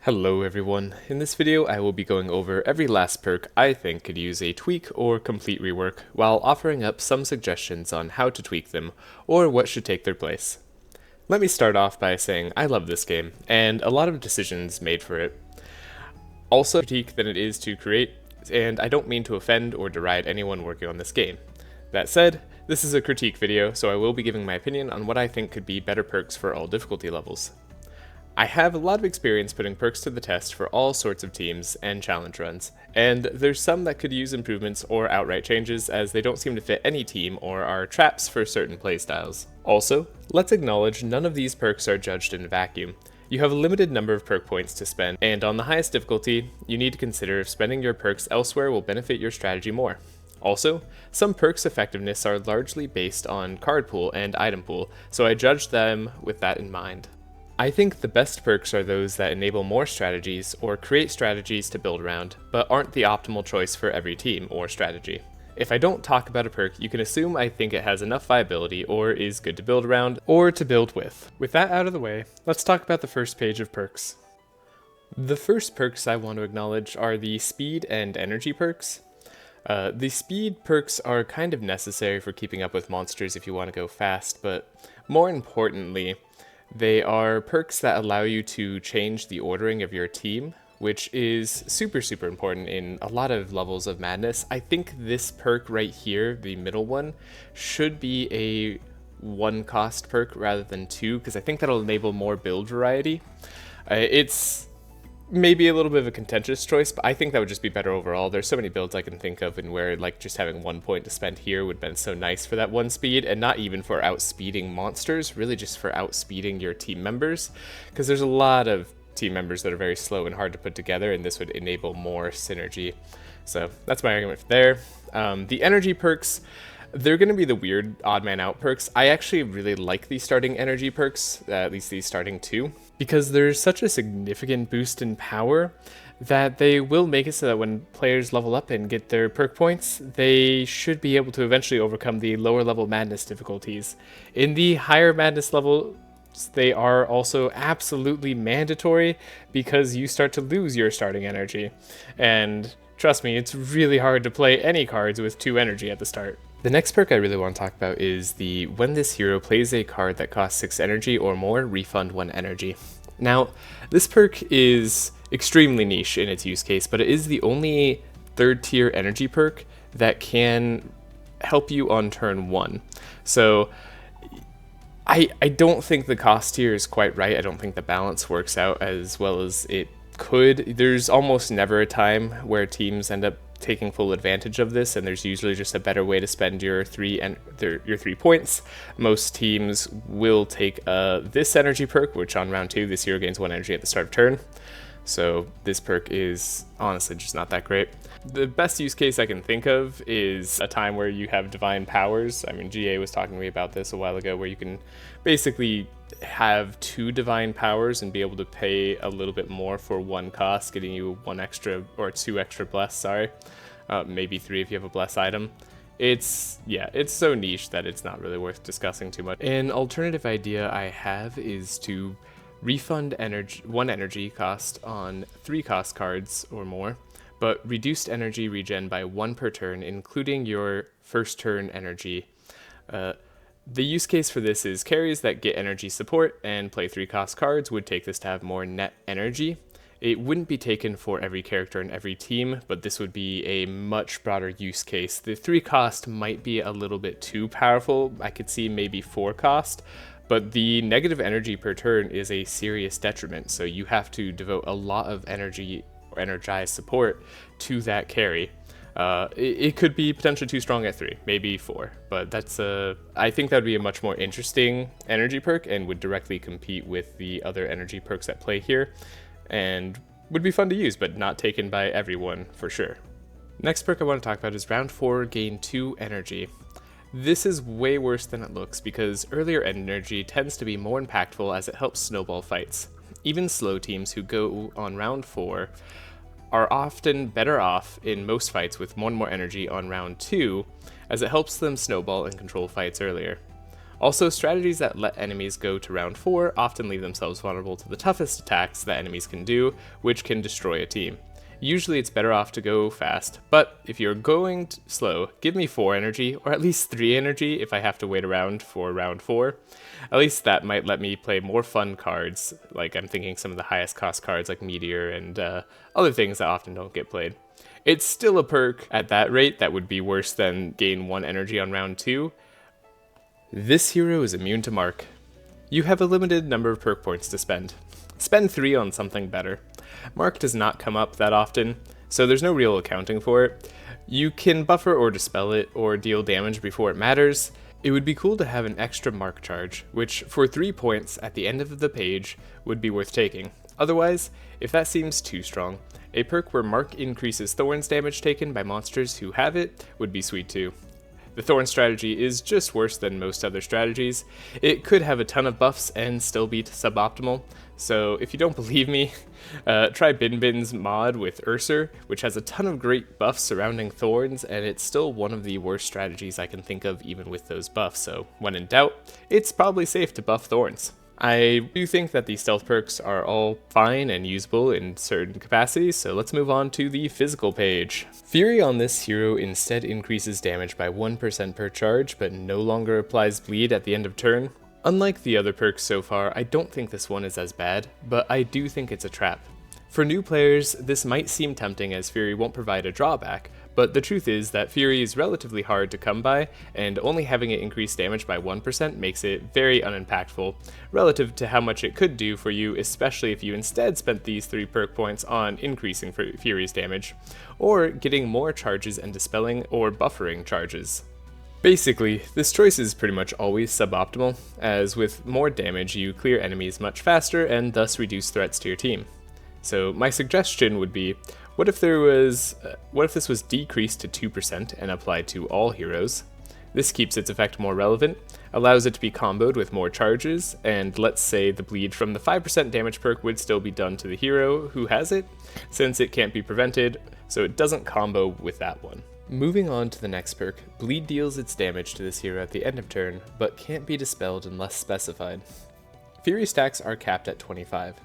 Hello everyone, in this video I will be going over every last perk I think could use a tweak or complete rework, while offering up some suggestions on how to tweak them, or what should take their place. Let me start off by saying I love this game, and a lot of decisions made for it. Also critique than it is to create, and I don't mean to offend or deride anyone working on this game. That said, this is a critique video, so I will be giving my opinion on what I think could be better perks for all difficulty levels. I have a lot of experience putting perks to the test for all sorts of teams and challenge runs, and there's some that could use improvements or outright changes as they don't seem to fit any team or are traps for certain playstyles. Also, let's acknowledge none of these perks are judged in a vacuum. You have a limited number of perk points to spend, and on the highest difficulty, you need to consider if spending your perks elsewhere will benefit your strategy more. Also, some perks' effectiveness are largely based on card pool and item pool, so I judged them with that in mind. I think the best perks are those that enable more strategies or create strategies to build around, but aren't the optimal choice for every team or strategy. If I don't talk about a perk, you can assume I think it has enough viability or is good to build around or to build with. With that out of the way, let's talk about the first page of perks. The first perks I want to acknowledge are the speed and energy perks. The speed perks are kind of necessary for keeping up with monsters if you want to go fast, but more importantly, they are perks that allow you to change the ordering of your team, which is super important in a lot of levels of Madness. I think this perk right here, the middle one, should be a 1 cost perk rather than 2, because I think that'll enable more build variety. It's maybe a little bit of a contentious choice, but I think that would just be better overall. There's so many builds I can think of and where like just having 1 point to spend here would have been so nice for that 1 speed, and not even for outspeeding monsters, really just for outspeeding your team members, because there's a lot of team members that are very slow and hard to put together, and this would enable more synergy. So that's my argument there. The energy perks, they're going to be the weird odd man out perks. I actually really like these starting energy perks, at least these starting 2, because there's such a significant boost in power that they will make it so that when players level up and get their perk points, they should be able to eventually overcome the lower level madness difficulties. In the higher madness levels, they are also absolutely mandatory because you start to lose your starting energy. And trust me, it's really hard to play any cards with 2 energy at the start. The next perk I really want to talk about is the when this hero plays a card that costs 6 energy or more, refund 1 energy. Now, this perk is extremely niche in its use case, but it is the only 3rd tier energy perk that can help you on turn 1. So I don't think the cost here is quite right. I don't think the balance works out as well as it could. There's almost never a time where teams end up taking full advantage of this, and there's usually just a better way to spend your 3 points. Most teams will take this energy perk, which on round 2 this hero gains 1 energy at the start of turn. So this perk is honestly just not that great. The best use case I can think of is a time where you have divine powers. I mean, GA was talking to me about this a while ago, where you can basically have 2 divine powers and be able to pay a little bit more for 1 cost, getting you 1 extra or 2 extra bless, maybe 3 if you have a bless item. It's so niche that it's not really worth discussing too much. An alternative idea I have is to refund 1 energy cost on 3 cost cards or more, but reduced energy regen by 1 per turn, including your first turn energy. The use case for this is carries that get energy support and play 3 cost cards would take this to have more net energy. It wouldn't be taken for every character in every team, but this would be a much broader use case. The 3 cost might be a little bit too powerful. I could see maybe 4 cost, but the negative energy per turn is a serious detriment, so you have to devote a lot of energy or energized support to that carry. It could be potentially too strong at 3, maybe 4, but I think that would be a much more interesting energy perk and would directly compete with the other energy perks at play here, and would be fun to use, but not taken by everyone for sure. Next perk I want to talk about is round 4, gain 2 energy. This is way worse than it looks because earlier energy tends to be more impactful as it helps snowball fights. Even slow teams who go on round 4 are often better off in most fights with 1 more energy on round 2, as it helps them snowball and control fights earlier. Also, strategies that let enemies go to round 4 often leave themselves vulnerable to the toughest attacks that enemies can do, which can destroy a team. Usually it's better off to go fast, but if you're going slow, give me 4 energy, or at least 3 energy if I have to wait around for round 4. At least that might let me play more fun cards, like I'm thinking some of the highest cost cards like Meteor and other things that often don't get played. It's still a perk at that rate that would be worse than gain 1 energy on round 2. This hero is immune to Mark. You have a limited number of perk points to spend. Spend 3 on something better. Mark does not come up that often, so there's no real accounting for it. You can buffer or dispel it, or deal damage before it matters. It would be cool to have an extra Mark charge, which for 3 points at the end of the page would be worth taking. Otherwise, if that seems too strong, a perk where Mark increases Thorns damage taken by monsters who have it would be sweet too. The Thorn strategy is just worse than most other strategies. It could have a ton of buffs and still be suboptimal, so if you don't believe me, try Bin's mod with Urser, which has a ton of great buffs surrounding Thorns, and it's still one of the worst strategies I can think of even with those buffs, so when in doubt, it's probably safe to buff Thorns. I do think that the stealth perks are all fine and usable in certain capacities, so let's move on to the physical page. Fury on this hero instead increases damage by 1% per charge, but no longer applies bleed at the end of turn. Unlike the other perks so far, I don't think this one is as bad, but I do think it's a trap. For new players, this might seem tempting as Fury won't provide a drawback, but the truth is that Fury is relatively hard to come by, and only having it increase damage by 1% makes it very unimpactful, relative to how much it could do for you, especially if you instead spent these 3 perk points on increasing Fury's damage, or getting more charges and dispelling or buffering charges. Basically, this choice is pretty much always suboptimal, as with more damage you clear enemies much faster and thus reduce threats to your team. So my suggestion would be, what if this was decreased to 2% and applied to all heroes? This keeps its effect more relevant, allows it to be comboed with more charges, and let's say the bleed from the 5% damage perk would still be done to the hero who has it, since it can't be prevented, so it doesn't combo with that one. Moving on to the next perk, bleed deals its damage to this hero at the end of turn, but can't be dispelled unless specified. Fury stacks are capped at 25.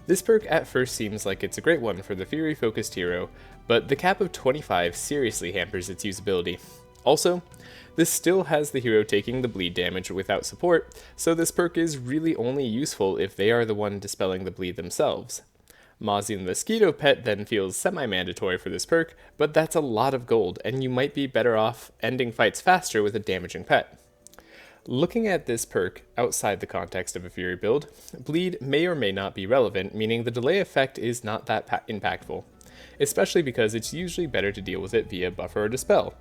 This perk at first seems like it's a great one for the Fury-focused hero, but the cap of 25 seriously hampers its usability. Also, this still has the hero taking the bleed damage without support, so this perk is really only useful if they are the one dispelling the bleed themselves. Mozzie the Mosquito Pet then feels semi-mandatory for this perk, but that's a lot of gold, and you might be better off ending fights faster with a damaging pet. Looking at this perk outside the context of a Fury build, bleed may or may not be relevant, meaning the delay effect is not that impactful, especially because it's usually better to deal with it via buffer or dispel,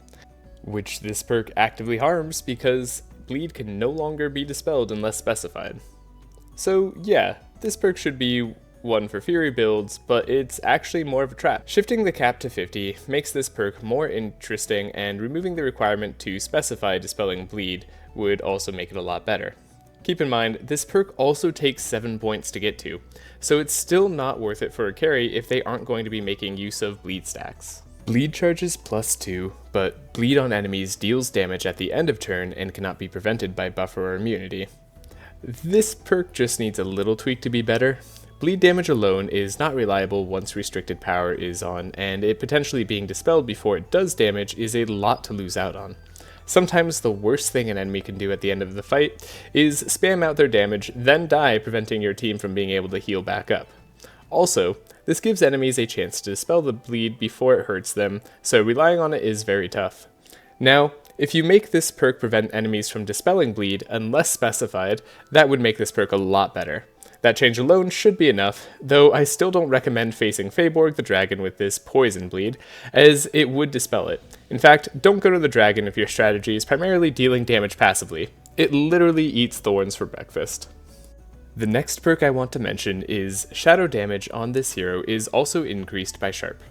which this perk actively harms because bleed can no longer be dispelled unless specified. So yeah, this perk should be one for Fury builds, but it's actually more of a trap. Shifting the cap to 50 makes this perk more interesting, and removing the requirement to specify dispelling bleed would also make it a lot better. Keep in mind, this perk also takes 7 points to get to, so it's still not worth it for a carry if they aren't going to be making use of bleed stacks. Bleed charges +2, but bleed on enemies deals damage at the end of turn and cannot be prevented by buffer or immunity. This perk just needs a little tweak to be better. Bleed damage alone is not reliable once restricted power is on, and it potentially being dispelled before it does damage is a lot to lose out on. Sometimes the worst thing an enemy can do at the end of the fight is spam out their damage, then die, preventing your team from being able to heal back up. Also, this gives enemies a chance to dispel the bleed before it hurts them, so relying on it is very tough. Now, if you make this perk prevent enemies from dispelling bleed unless specified, that would make this perk a lot better. That change alone should be enough, though I still don't recommend facing Feyborg the dragon with this poison bleed, as it would dispel it. In fact, don't go to the dragon if your strategy is primarily dealing damage passively. It literally eats thorns for breakfast. The next perk I want to mention is shadow damage on this hero is also increased by Sharp.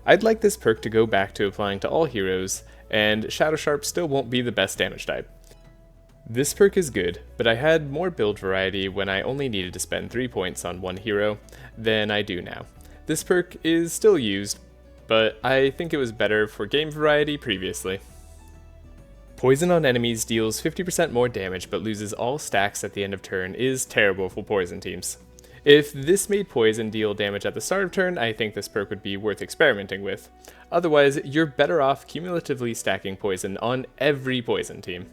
I'd like this perk to go back to applying to all heroes, and Shadow Sharp still won't be the best damage type. This perk is good, but I had more build variety when I only needed to spend 3 points on one hero than I do now. This perk is still used, but I think it was better for game variety previously. Poison on enemies deals 50% more damage but loses all stacks at the end of turn is terrible for poison teams. If this made poison deal damage at the start of turn, I think this perk would be worth experimenting with. Otherwise, you're better off cumulatively stacking poison on every poison team.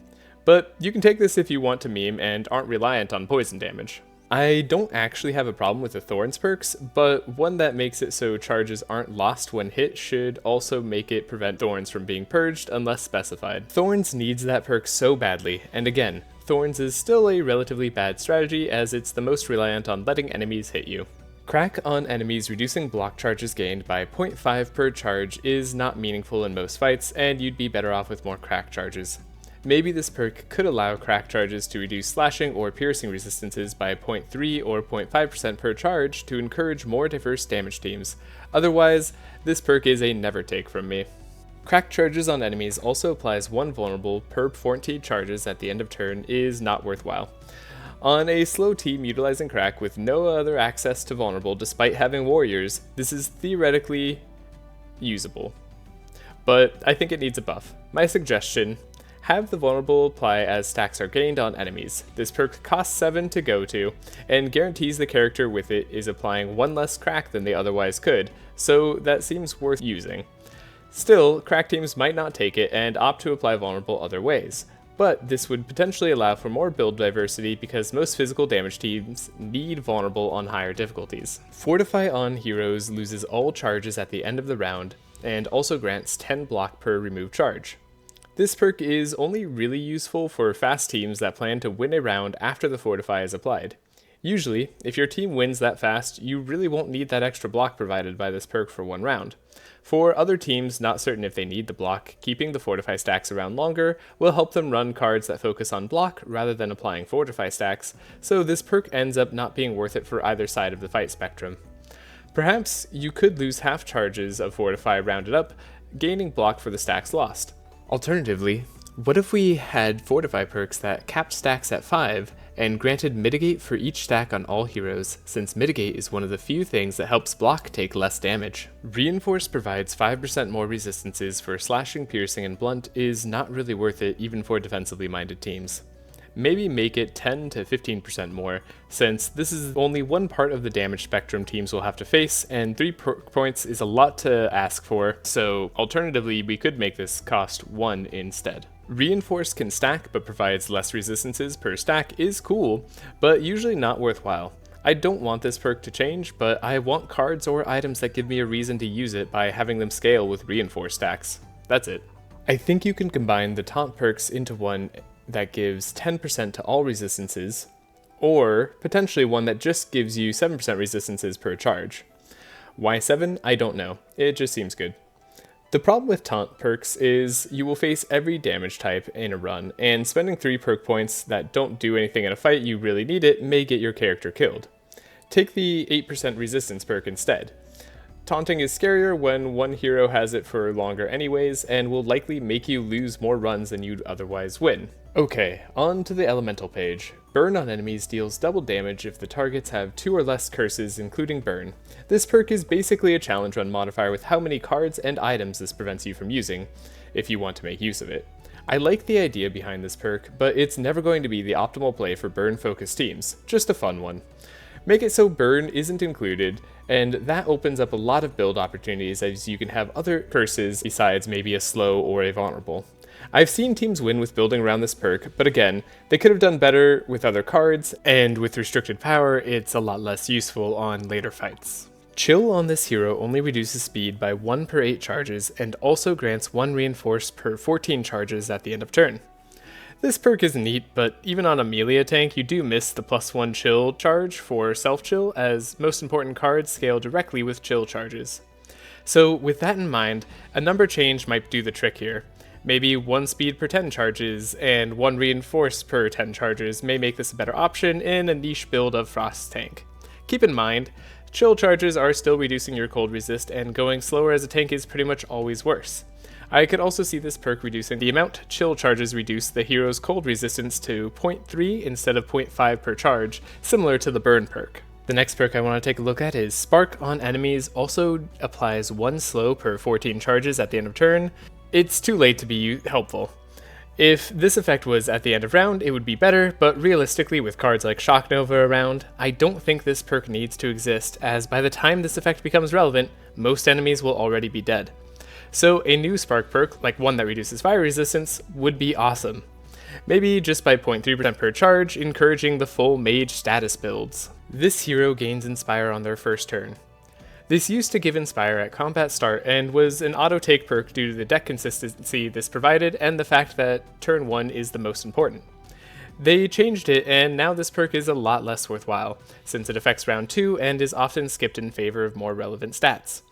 But you can take this if you want to meme and aren't reliant on poison damage. I don't actually have a problem with the Thorns perks, but one that makes it so charges aren't lost when hit should also make it prevent Thorns from being purged unless specified. Thorns needs that perk so badly, and again, Thorns is still a relatively bad strategy as it's the most reliant on letting enemies hit you. Crack on enemies reducing block charges gained by 0.5 per charge is not meaningful in most fights, and you'd be better off with more crack charges. Maybe this perk could allow crack charges to reduce slashing or piercing resistances by 0.3 or 0.5% per charge to encourage more diverse damage teams. Otherwise, this perk is a never take from me. Crack charges on enemies also applies 1 vulnerable per 14 charges at the end of turn is not worthwhile. On a slow team utilizing crack with no other access to vulnerable despite having warriors, this is theoretically usable. But I think it needs a buff. My suggestion: have the vulnerable apply as stacks are gained on enemies. This perk costs 7 to go to, and guarantees the character with it is applying 1 less crack than they otherwise could, so that seems worth using. Still, crack teams might not take it and opt to apply vulnerable other ways, but this would potentially allow for more build diversity because most physical damage teams need vulnerable on higher difficulties. Fortify on heroes loses all charges at the end of the round, and also grants 10 block per removed charge. This perk is only really useful for fast teams that plan to win a round after the Fortify is applied. Usually, if your team wins that fast, you really won't need that extra block provided by this perk for 1 round. For other teams not certain if they need the block, keeping the Fortify stacks around longer will help them run cards that focus on block rather than applying Fortify stacks, so this perk ends up not being worth it for either side of the fight spectrum. Perhaps you could lose half charges of Fortify rounded up, gaining block for the stacks lost. Alternatively, what if we had Fortify perks that capped stacks at 5 and granted Mitigate for each stack on all heroes, since Mitigate is one of the few things that helps block take less damage. Reinforce provides 5% more resistances for slashing, piercing, and blunt is not really worth it even for defensively minded teams. Maybe make it 10 to 15% more, since this is only one part of the damage spectrum teams will have to face, and 3 perk points is a lot to ask for, so alternatively we could make this cost 1 instead. Reinforce can stack but provides less resistances per stack is cool, but usually not worthwhile. I don't want this perk to change, but I want cards or items that give me a reason to use it by having them scale with Reinforce stacks. That's it. I think you can combine the taunt perks into one that gives 10% to all resistances, or potentially one that just gives you 7% resistances per charge. Why 7? I don't know. It just seems good. The problem with taunt perks is you will face every damage type in a run, and spending 3 perk points that don't do anything in a fight you really need it may get your character killed. Take the 8% resistance perk instead. Taunting is scarier when one hero has it for longer anyways, and will likely make you lose more runs than you'd otherwise win. Okay, on to the elemental page. Burn on enemies deals double damage if the targets have 2 or less curses, including burn. This perk is basically a challenge run modifier with how many cards and items this prevents you from using, if you want to make use of it. I like the idea behind this perk, but it's never going to be the optimal play for burn-focused teams, just a fun one. Make it so burn isn't included, and that opens up a lot of build opportunities as you can have other curses besides maybe a slow or a vulnerable. I've seen teams win with building around this perk, but again, they could have done better with other cards, and with restricted power, it's a lot less useful on later fights. Chill on this hero only reduces speed by 1 per 8 charges, and also grants 1 reinforce per 14 charges at the end of turn. This perk is neat, but even on a melee tank, you do miss the +1 chill charge for self-chill, as most important cards scale directly with chill charges. So with that in mind, a number change might do the trick here. Maybe 1 speed per 10 charges and 1 reinforce per 10 charges may make this a better option in a niche build of Frost tank. Keep in mind, chill charges are still reducing your cold resist, and going slower as a tank is pretty much always worse. I could also see this perk reducing the amount chill charges reduce the hero's cold resistance to 0.3 instead of 0.5 per charge, similar to the burn perk. The next perk I want to take a look at is Spark on enemies also applies 1 slow per 14 charges at the end of turn. It's too late to be helpful. If this effect was at the end of round, it would be better, but realistically with cards like Shock Nova around, I don't think this perk needs to exist, as by the time this effect becomes relevant, most enemies will already be dead. So a new Spark perk, like one that reduces fire resistance, would be awesome. Maybe just by 0.3% per charge, encouraging the full mage status builds. This hero gains Inspire on their first turn. This used to give Inspire at combat start and was an auto-take perk due to the deck consistency this provided and the fact that turn 1 is the most important. They changed it and now this perk is a lot less worthwhile, since it affects round 2 and is often skipped in favor of more relevant stats.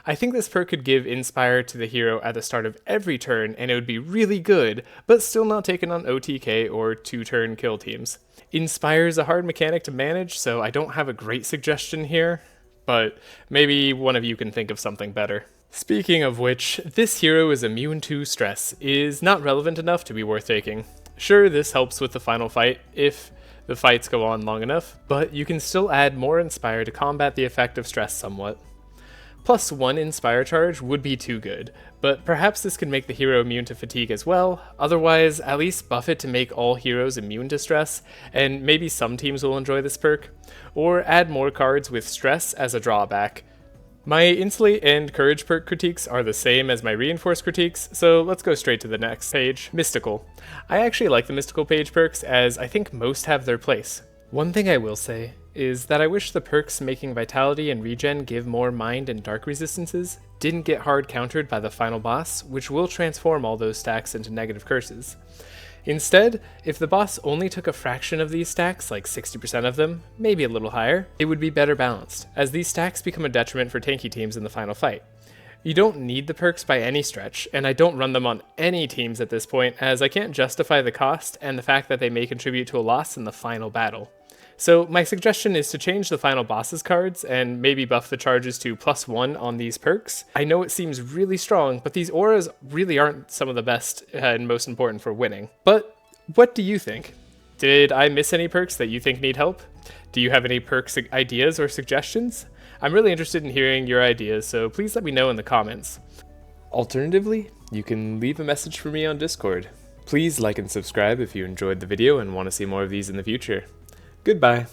I think this perk could give Inspire to the hero at the start of every turn and it would be really good, but still not taken on OTK or 2-turn kill teams. Inspire is a hard mechanic to manage, so I don't have a great suggestion here, but maybe one of you can think of something better. Speaking of which, this hero is immune to stress, is not relevant enough to be worth taking. Sure, this helps with the final fight, if the fights go on long enough, but you can still add more Inspire to combat the effect of stress somewhat. Plus 1 Inspire charge would be too good, but perhaps this could make the hero immune to fatigue as well, otherwise at least buff it to make all heroes immune to stress, and maybe some teams will enjoy this perk, or add more cards with stress as a drawback. My Insulate and Courage perk critiques are the same as my Reinforce critiques, so let's go straight to the next page. Mystical. I actually like the Mystical page perks as I think most have their place. One thing I will say is that I wish the perks making Vitality and Regen give more Mind and Dark resistances didn't get hard countered by the final boss, which will transform all those stacks into negative curses. Instead, if the boss only took a fraction of these stacks, like 60% of them, maybe a little higher, it would be better balanced, as these stacks become a detriment for tanky teams in the final fight. You don't need the perks by any stretch, and I don't run them on any teams at this point, as I can't justify the cost and the fact that they may contribute to a loss in the final battle. So my suggestion is to change the final boss's cards and maybe buff the charges to +1 on these perks. I know it seems really strong, but these auras really aren't some of the best and most important for winning. But what do you think? Did I miss any perks that you think need help? Do you have any perks ideas or suggestions? I'm really interested in hearing your ideas, so please let me know in the comments. Alternatively, you can leave a message for me on Discord. Please like and subscribe if you enjoyed the video and want to see more of these in the future. Goodbye.